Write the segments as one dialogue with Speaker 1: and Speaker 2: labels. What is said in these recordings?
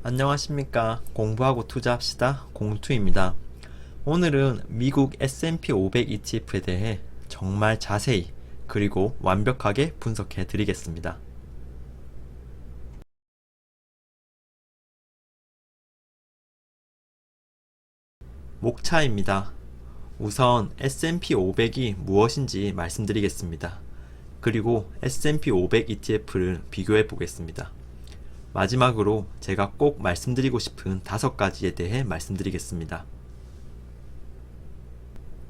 Speaker 1: 안녕하십니까. 공부하고 투자합시다. 공투입니다. 오늘은 미국 S&P 500 ETF에 대해 정말 자세히 그리고 완벽하게 분석해 드리겠습니다. 목차입니다. 우선 S&P 500이 무엇인지 말씀드리겠습니다. 그리고 S&P 500 ETF를 비교해 보겠습니다. 마지막으로 제가 꼭 말씀드리고 싶은 5가지에 대해 말씀드리겠습니다.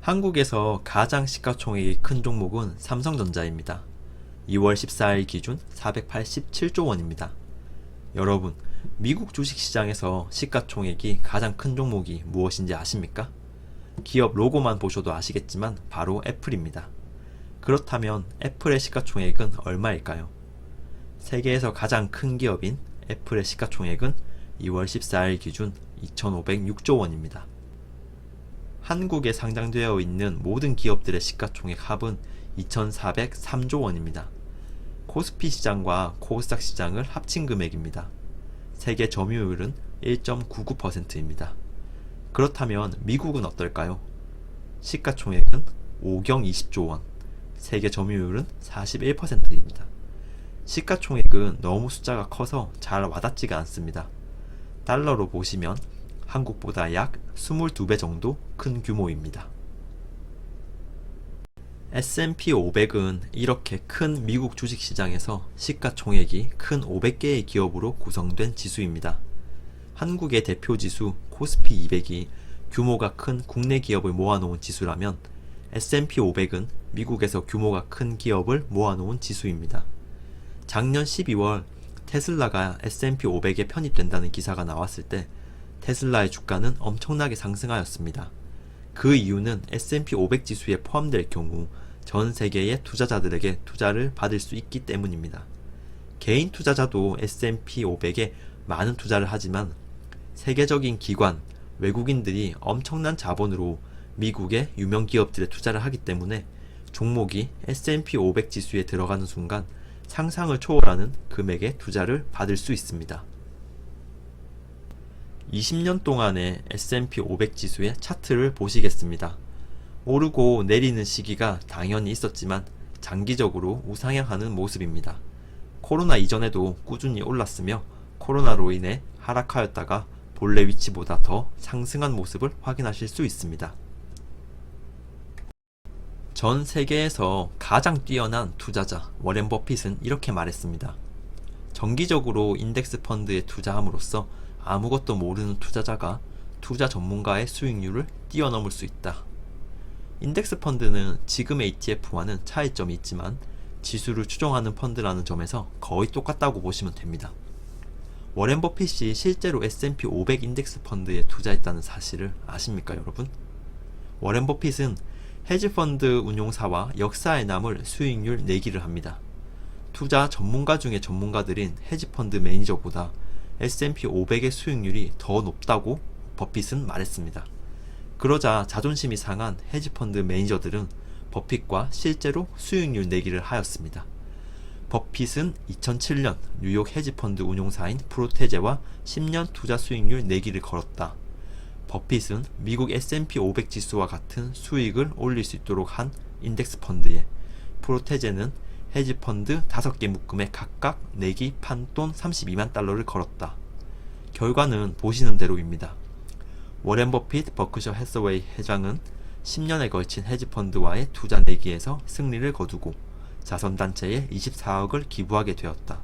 Speaker 1: 한국에서 가장 시가총액이 큰 종목은 삼성전자입니다. 2월 14일 기준 487조 원입니다. 여러분, 미국 주식시장에서 시가총액이 가장 큰 종목이 무엇인지 아십니까? 기업 로고만 보셔도 아시겠지만 바로 애플입니다. 그렇다면 애플의 시가총액은 얼마일까요? 세계에서 가장 큰 기업인 애플의 시가총액은 2월 14일 기준 2,506조 원입니다. 한국에 상장되어 있는 모든 기업들의 시가총액 합은 2,403조 원입니다. 코스피 시장과 코스닥 시장을 합친 금액입니다. 세계 점유율은 1.99%입니다. 그렇다면 미국은 어떨까요? 시가총액은 5경 20조 원, 세계 점유율은 41%입니다. 시가총액은 너무 숫자가 커서 잘 와닿지가 않습니다. 달러로 보시면 한국보다 약 22배 정도 큰 규모입니다. S&P 500은 이렇게 큰 미국 주식시장에서 시가총액이 큰 500개의 기업으로 구성된 지수입니다. 한국의 대표 지수 코스피 200이 규모가 큰 국내 기업을 모아놓은 지수라면 S&P 500은 미국에서 규모가 큰 기업을 모아놓은 지수입니다. 작년 12월 테슬라가 S&P 500에 편입된다는 기사가 나왔을 때 테슬라의 주가는 엄청나게 상승하였습니다. 그 이유는 S&P 500 지수에 포함될 경우 전 세계의 투자자들에게 투자를 받을 수 있기 때문입니다. 개인 투자자도 S&P 500에 많은 투자를 하지만 세계적인 기관, 외국인들이 엄청난 자본으로 미국의 유명 기업들에 투자를 하기 때문에 종목이 S&P 500 지수에 들어가는 순간 상상을 초월하는 금액의 투자를 받을 수 있습니다. 20년 동안의 S&P 500 지수의 차트를 보시겠습니다. 오르고 내리는 시기가 당연히 있었지만 장기적으로 우상향하는 모습입니다. 코로나 이전에도 꾸준히 올랐으며 코로나로 인해 하락하였다가 본래 위치보다 더 상승한 모습을 확인하실 수 있습니다. 전 세계에서 가장 뛰어난 투자자 워렌 버핏은 이렇게 말했습니다. 정기적으로 인덱스 펀드에 투자함으로써 아무것도 모르는 투자자가 투자 전문가의 수익률을 뛰어넘을 수 있다. 인덱스 펀드는 지금의 ETF와는 차이점이 있지만 지수를 추종하는 펀드라는 점에서 거의 똑같다고 보시면 됩니다. 워렌 버핏이 실제로 S&P 500 인덱스 펀드에 투자했다는 사실을 아십니까, 여러분? 워렌 버핏은 헤지펀드 운용사와 역사에 남을 수익률 내기를 합니다. 투자 전문가 중의 전문가들인 헤지펀드 매니저보다 S&P 500의 수익률이 더 높다고 버핏은 말했습니다. 그러자 자존심이 상한 헤지펀드 매니저들은 버핏과 실제로 수익률 내기를 하였습니다. 버핏은 2007년 뉴욕 헤지펀드 운용사인 프로테제와 10년 투자 수익률 내기를 걸었다. 버핏은 미국 S&P 500 지수와 같은 수익을 올릴 수 있도록 한 인덱스 펀드에 프로테제는 헤지펀드 5개 묶음에 각각 내기 판돈 32만 달러를 걸었다. 결과는 보시는 대로입니다. 워렌 버핏 버크셔 해서웨이 회장은 10년에 걸친 헤지펀드와의 투자 내기에서 승리를 거두고 자선단체에 24억을 기부하게 되었다.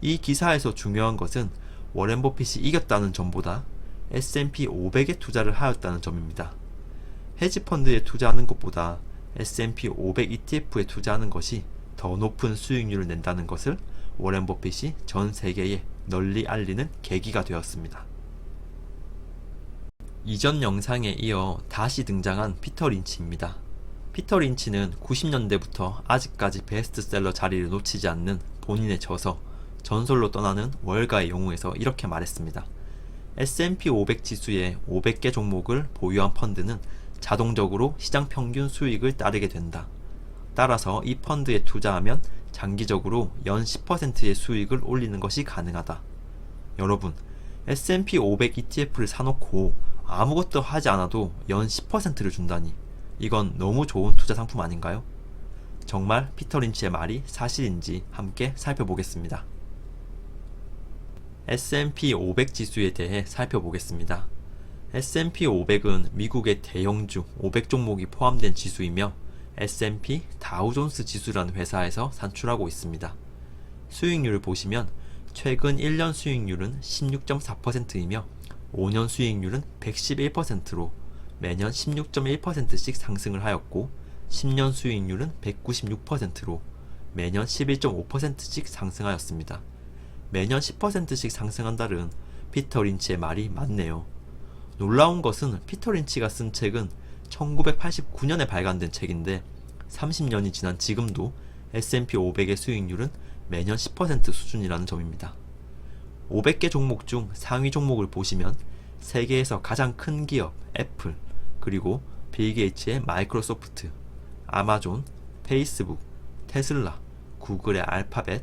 Speaker 1: 이 기사에서 중요한 것은 워렌 버핏이 이겼다는 점보다 S&P 500에 투자를 하였다는 점입니다. 헤지펀드에 투자하는 것보다 S&P 500 ETF에 투자하는 것이 더 높은 수익률을 낸다는 것을 워렌 버핏이 전 세계에 널리 알리는 계기가 되었습니다. 이전 영상에 이어 다시 등장한 피터 린치입니다. 피터 린치는 90년대부터 아직까지 베스트셀러 자리를 놓치지 않는 본인의 저서 전설로 떠나는 월가의 영웅에서 이렇게 말했습니다. S&P 500 지수의 500개 종목을 보유한 펀드는 자동적으로 시장 평균 수익을 따르게 된다. 따라서 이 펀드에 투자하면 장기적으로 연 10%의 수익을 올리는 것이 가능하다. 여러분, S&P 500 ETF를 사놓고 아무것도 하지 않아도 연 10%를 준다니, 이건 너무 좋은 투자 상품 아닌가요? 정말 피터 린치의 말이 사실인지 함께 살펴보겠습니다. S&P 500 지수에 대해 살펴보겠습니다. S&P 500은 미국의 대형주 500 종목이 포함된 지수이며 S&P 다우존스 지수라는 회사에서 산출하고 있습니다. 수익률을 보시면 최근 1년 수익률은 16.4%이며 5년 수익률은 111%로 매년 16.1%씩 상승을 하였고 10년 수익률은 196%로 매년 11.5%씩 상승하였습니다. 매년 10%씩 상승한다는 피터 린치의 말이 맞네요. 놀라운 것은 피터 린치가 쓴 책은 1989년에 발간된 책인데 30년이 지난 지금도 S&P 500의 수익률은 매년 10% 수준이라는 점입니다. 500개 종목 중 상위 종목을 보시면 세계에서 가장 큰 기업 애플, 그리고 빌 게이츠의 마이크로소프트, 아마존, 페이스북, 테슬라, 구글의 알파벳,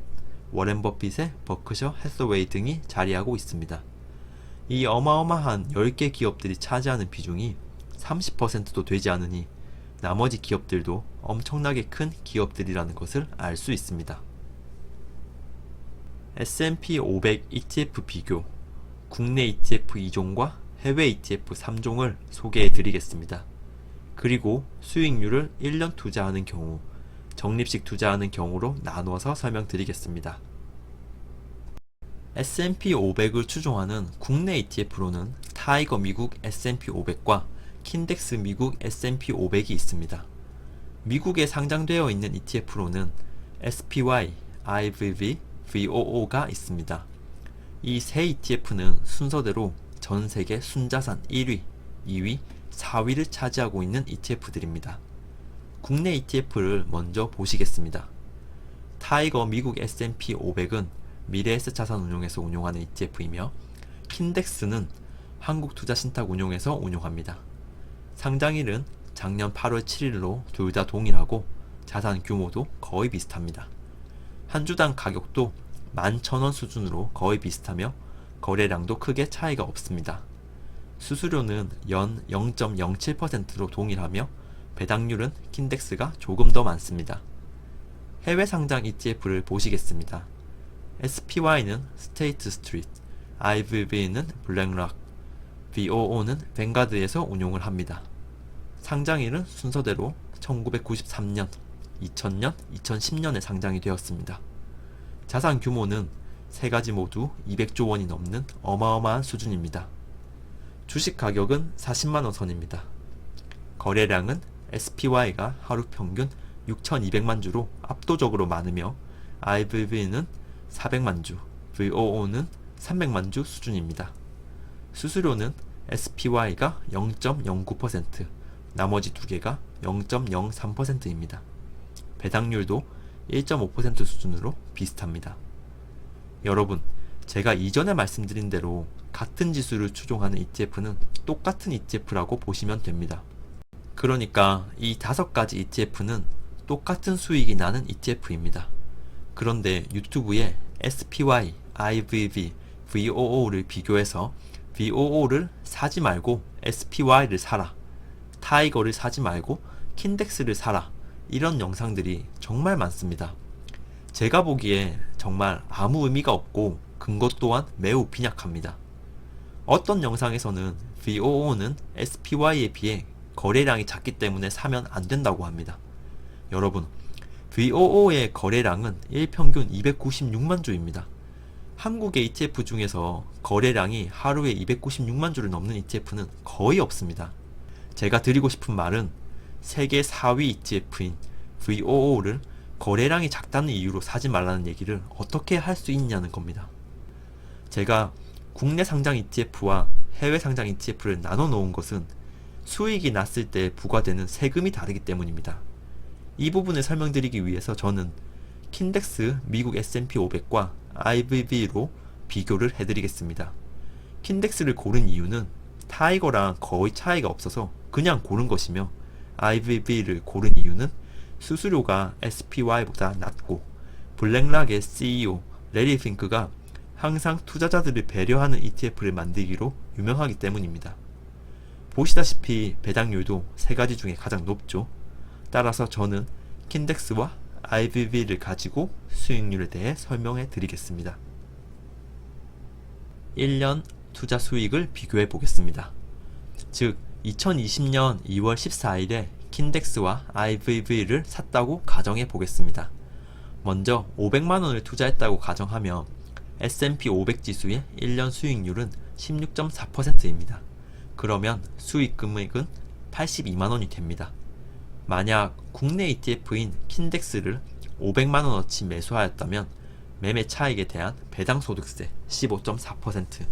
Speaker 1: 워렌 버핏의 버크셔 해서웨이 등이 자리하고 있습니다. 이 어마어마한 10개 기업들이 차지하는 비중이 30%도 되지 않으니 나머지 기업들도 엄청나게 큰 기업들이라는 것을 알 수 있습니다. S&P 500 ETF 비교, 국내 ETF 2종과 해외 ETF 3종을 소개해 드리겠습니다. 그리고 수익률을 1년 투자하는 경우, 적립식 투자하는 경우로 나누어서 설명드리겠습니다. S&P 500을 추종하는 국내 ETF로는 타이거 미국 S&P 500과 킨덱스 미국 S&P 500이 있습니다. 미국에 상장되어 있는 ETF로는 SPY, IVV, VOO가 있습니다. 이 세 ETF는 순서대로 전 세계 순자산 1위, 2위, 4위를 차지하고 있는 ETF들입니다. 국내 ETF를 먼저 보시겠습니다. 타이거 미국 S&P 500은 미래에셋자산운용에서 운용하는 ETF이며 킨덱스는 한국투자신탁운용에서 운용합니다. 상장일은 작년 8월 7일로 둘 다 동일하고 자산 규모도 거의 비슷합니다. 한 주당 가격도 11,000원 수준으로 거의 비슷하며 거래량도 크게 차이가 없습니다. 수수료는 연 0.07%로 동일하며 배당률은 킨덱스가 조금 더 많습니다. 해외 상장 ETF를 보시겠습니다. SPY는 스테이트 스트리트, IVV는 블랙락, VOO는 뱅가드에서 운용을 합니다. 상장일은 순서대로 1993년, 2000년, 2010년에 상장이 되었습니다. 자산 규모는 세 가지 모두 200조 원이 넘는 어마어마한 수준입니다. 주식 가격은 40만원 선입니다. 거래량은 SPY가 하루 평균 6,200만 주로 압도적으로 많으며 IVV는 400만 주, VOO는 300만 주 수준입니다. 수수료는 SPY가 0.09%, 나머지 두 개가 0.03%입니다. 배당률도 1.5% 수준으로 비슷합니다. 여러분, 제가 이전에 말씀드린 대로 같은 지수를 추종하는 ETF는 똑같은 ETF라고 보시면 됩니다. 그러니까 이 5가지 ETF는 똑같은 수익이 나는 ETF입니다. 그런데 유튜브에 SPY, IVV, VOO를 비교해서 VOO를 사지 말고 SPY를 사라, 타이거를 사지 말고 킨덱스를 사라, 이런 영상들이 정말 많습니다. 제가 보기에 정말 아무 의미가 없고 근거 또한 매우 빈약합니다. 어떤 영상에서는 VOO는 SPY에 비해 거래량이 작기 때문에 사면 안 된다고 합니다. 여러분, VOO의 거래량은 일평균 296만 주입니다. 한국의 ETF 중에서 거래량이 하루에 296만 주를 넘는 ETF는 거의 없습니다. 제가 드리고 싶은 말은 세계 4위 ETF인 VOO를 거래량이 작다는 이유로 사지 말라는 얘기를 어떻게 할 수 있냐는 겁니다. 제가 국내 상장 ETF와 해외 상장 ETF를 나눠 놓은 것은 수익이 났을 때 부과되는 세금이 다르기 때문입니다. 이 부분을 설명드리기 위해서 저는 킨덱스 미국 S&P 500과 IVV로 비교를 해드리겠습니다. 킨덱스를 고른 이유는 타이거랑 거의 차이가 없어서 그냥 고른 것이며, IVV를 고른 이유는 수수료가 SPY보다 낮고 블랙락의 CEO 레리 핑크가 항상 투자자들을 배려하는 ETF를 만들기로 유명하기 때문입니다. 보시다시피 배당률도 세 가지 중에 가장 높죠. 따라서 저는 킨덱스와 IVV를 가지고 수익률에 대해 설명해 드리겠습니다. 1년 투자 수익을 비교해 보겠습니다. 즉 2020년 2월 14일에 킨덱스와 IVV를 샀다고 가정해 보겠습니다. 먼저 500만원을 투자했다고 가정하며 S&P 500 지수의 1년 수익률은 16.4%입니다. 그러면 수익 금액은 82만원이 됩니다. 만약 국내 ETF인 킨덱스를 500만원어치 매수하였다면 매매 차익에 대한 배당소득세 15.4%,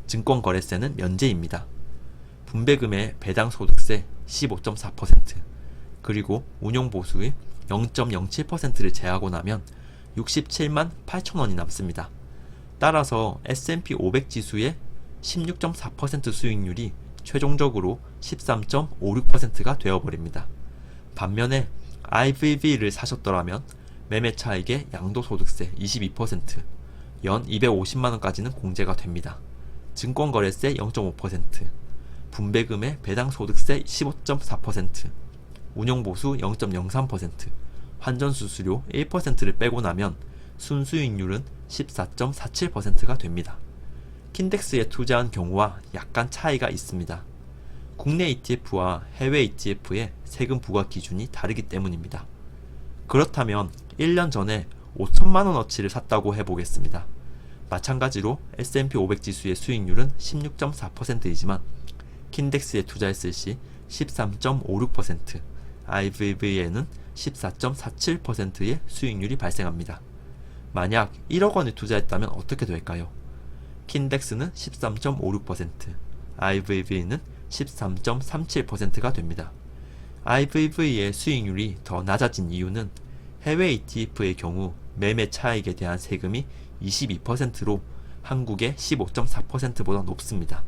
Speaker 1: 증권거래세는 면제입니다. 분배금의 배당소득세 15.4%, 그리고 운용보수의 0.07%를 제하고 나면 67만 8천원이 남습니다. 따라서 S&P 500 지수의 16.4% 수익률이 최종적으로 13.56%가 되어버립니다. 반면에 IVV를 사셨더라면 매매 차익의 양도소득세 22%, 연 250만원까지는 공제가 됩니다. 증권거래세 0.5%, 분배금의 배당소득세 15.4%, 운용보수 0.03%, 환전수수료 1%를 빼고 나면 순수익률은 14.47%가 됩니다. 킨덱스에 투자한 경우와 약간 차이가 있습니다. 국내 ETF와 해외 ETF의 세금 부과 기준이 다르기 때문입니다. 그렇다면 1년 전에 5천만원어치를 샀다고 해보겠습니다. 마찬가지로 S&P 500 지수의 수익률은 16.4%이지만 킨덱스에 투자했을 시 13.56%, IVV에는 14.47%의 수익률이 발생합니다. 만약 1억원을 투자했다면 어떻게 될까요? 킨덱스는 13.56%, IVV는 13.37%가 됩니다. IVV의 수익률이 더 낮아진 이유는 해외 ETF의 경우 매매 차익에 대한 세금이 22%로 한국의 15.4%보다 높습니다.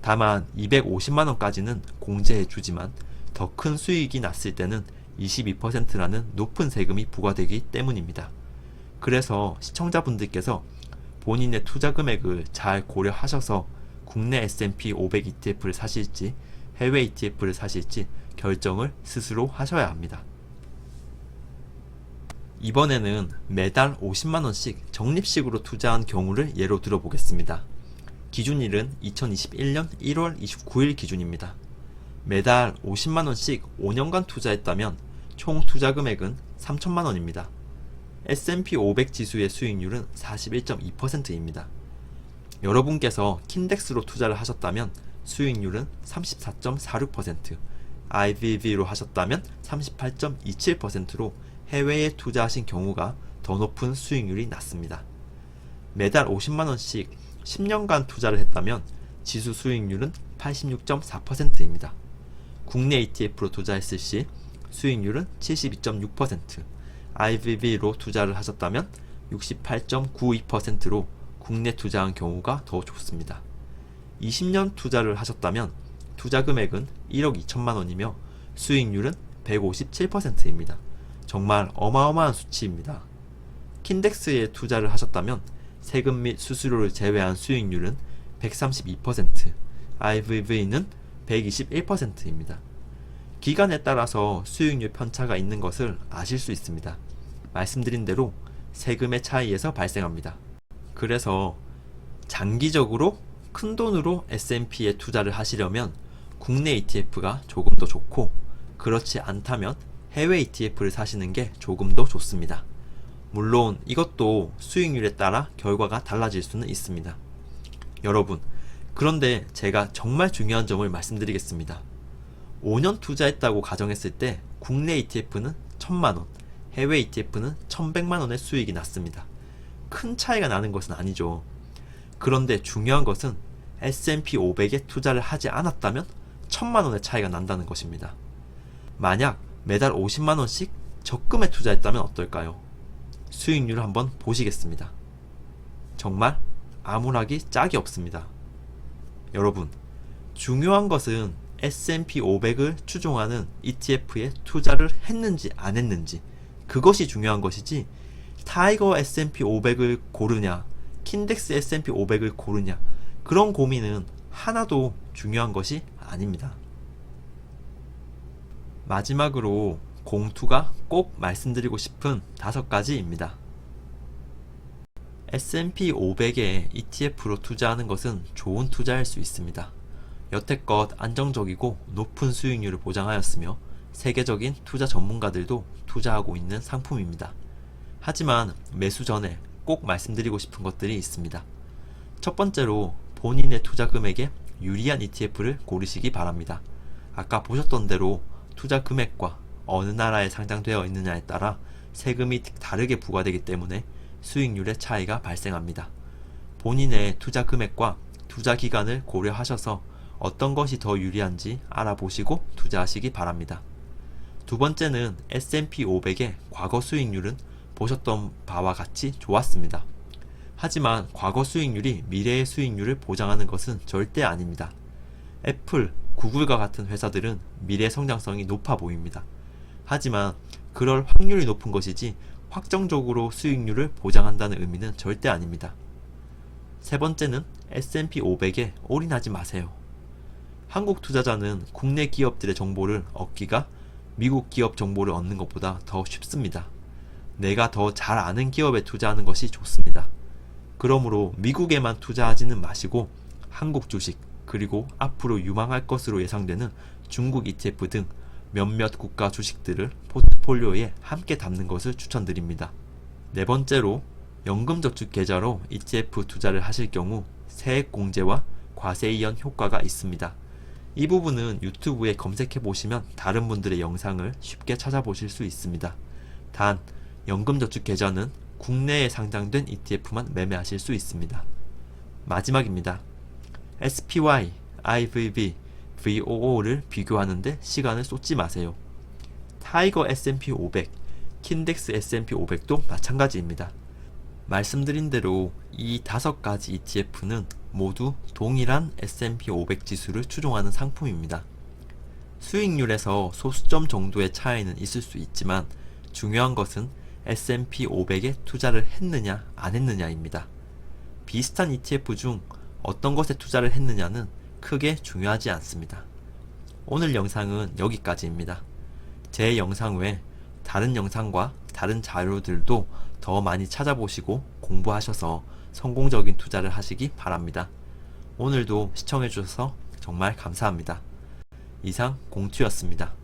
Speaker 1: 다만 250만원까지는 공제해주지만 더 큰 수익이 났을 때는 22%라는 높은 세금이 부과되기 때문입니다. 그래서 시청자분들께서 본인의 투자 금액을 잘 고려하셔서 국내 S&P 500 ETF를 사실지 해외 ETF를 사실지 결정을 스스로 하셔야 합니다. 이번에는 매달 50만원씩 적립식으로 투자한 경우를 예로 들어보겠습니다. 기준일은 2021년 1월 29일 기준입니다. 매달 50만원씩 5년간 투자했다면 총 투자 금액은 3천만원입니다. S&P 500 지수의 수익률은 41.2%입니다. 여러분께서 킨덱스로 투자를 하셨다면 수익률은 34.46%, IVV로 하셨다면 38.27%로 해외에 투자하신 경우가 더 높은 수익률이 났습니다. 매달 50만원씩 10년간 투자를 했다면 지수 수익률은 86.4%입니다. 국내 ETF로 투자했을 시 수익률은 72.6%, IVV로 투자를 하셨다면 68.92%로 국내 투자한 경우가 더 좋습니다. 20년 투자를 하셨다면 투자 금액은 1억 2천만원이며 수익률은 157%입니다. 정말 어마어마한 수치입니다. 킨덱스에 투자를 하셨다면 세금 및 수수료를 제외한 수익률은 132%, IVV는 121%입니다. 기간에 따라서 수익률 편차가 있는 것을 아실 수 있습니다. 말씀드린 대로 세금의 차이에서 발생합니다. 그래서 장기적으로 큰 돈으로 S&P에 투자를 하시려면 국내 ETF가 조금 더 좋고, 그렇지 않다면 해외 ETF를 사시는 게 조금 더 좋습니다. 물론 이것도 수익률에 따라 결과가 달라질 수는 있습니다. 여러분, 그런데 제가 정말 중요한 점을 말씀드리겠습니다. 5년 투자했다고 가정했을 때 국내 ETF는 1000만원, 해외 ETF는 1100만원의 수익이 났습니다. 큰 차이가 나는 것은 아니죠. 그런데 중요한 것은 S&P 500에 투자를 하지 않았다면 1000만원의 차이가 난다는 것입니다. 만약 매달 50만원씩 적금에 투자했다면 어떨까요? 수익률을 한번 보시겠습니다. 정말 암울하기 짝이 없습니다. 여러분, 중요한 것은 S&P 500을 추종하는 ETF에 투자를 했는지 안 했는지, 그것이 중요한 것이지 타이거 S&P 500을 고르냐, 킨덱스 S&P 500을 고르냐, 그런 고민은 하나도 중요한 것이 아닙니다. 마지막으로 공투가 꼭 말씀드리고 싶은 5가지입니다. S&P 500에 ETF로 투자하는 것은 좋은 투자일 수 있습니다. 여태껏 안정적이고 높은 수익률을 보장하였으며 세계적인 투자 전문가들도 투자하고 있는 상품입니다. 하지만 매수 전에 꼭 말씀드리고 싶은 것들이 있습니다. 첫 번째로 본인의 투자 금액에 유리한 ETF를 고르시기 바랍니다. 아까 보셨던 대로 투자 금액과 어느 나라에 상장되어 있느냐에 따라 세금이 다르게 부과되기 때문에 수익률의 차이가 발생합니다. 본인의 투자 금액과 투자 기간을 고려하셔서 어떤 것이 더 유리한지 알아보시고 투자하시기 바랍니다. 두 번째는 S&P 500의 과거 수익률은 보셨던 바와 같이 좋았습니다. 하지만 과거 수익률이 미래의 수익률을 보장하는 것은 절대 아닙니다. 애플, 구글과 같은 회사들은 미래 성장성이 높아 보입니다. 하지만 그럴 확률이 높은 것이지 확정적으로 수익률을 보장한다는 의미는 절대 아닙니다. 세 번째는 S&P 500에 올인하지 마세요. 한국 투자자는 국내 기업들의 정보를 얻기가 미국 기업 정보를 얻는 것보다 더 쉽습니다. 내가 더 잘 아는 기업에 투자하는 것이 좋습니다. 그러므로 미국에만 투자하지는 마시고 한국 주식, 그리고 앞으로 유망할 것으로 예상되는 중국 ETF 등 몇몇 국가 주식들을 포트폴리오에 함께 담는 것을 추천드립니다. 네 번째로 연금저축계좌로 ETF 투자를 하실 경우 세액공제와 과세이연 효과가 있습니다. 이 부분은 유튜브에 검색해 보시면 다른 분들의 영상을 쉽게 찾아보실 수 있습니다. 단, 연금저축계좌는 국내에 상장된 ETF만 매매하실 수 있습니다. 마지막입니다. SPY, IVV, VOO를 비교하는데 시간을 쏟지 마세요. 타이거 S&P 500, 킨덱스 S&P 500도 마찬가지입니다. 말씀드린 대로 이 5가지 ETF는 모두 동일한 S&P 500 지수를 추종하는 상품입니다. 수익률에서 소수점 정도의 차이는 있을 수 있지만 중요한 것은 S&P 500에 투자를 했느냐 안 했느냐입니다. 비슷한 ETF 중 어떤 것에 투자를 했느냐는 크게 중요하지 않습니다. 오늘 영상은 여기까지입니다. 제 영상 외 다른 영상과 다른 자료들도 더 많이 찾아보시고 공부하셔서 성공적인 투자를 하시기 바랍니다. 오늘도 시청해주셔서 정말 감사합니다. 이상 공투였습니다.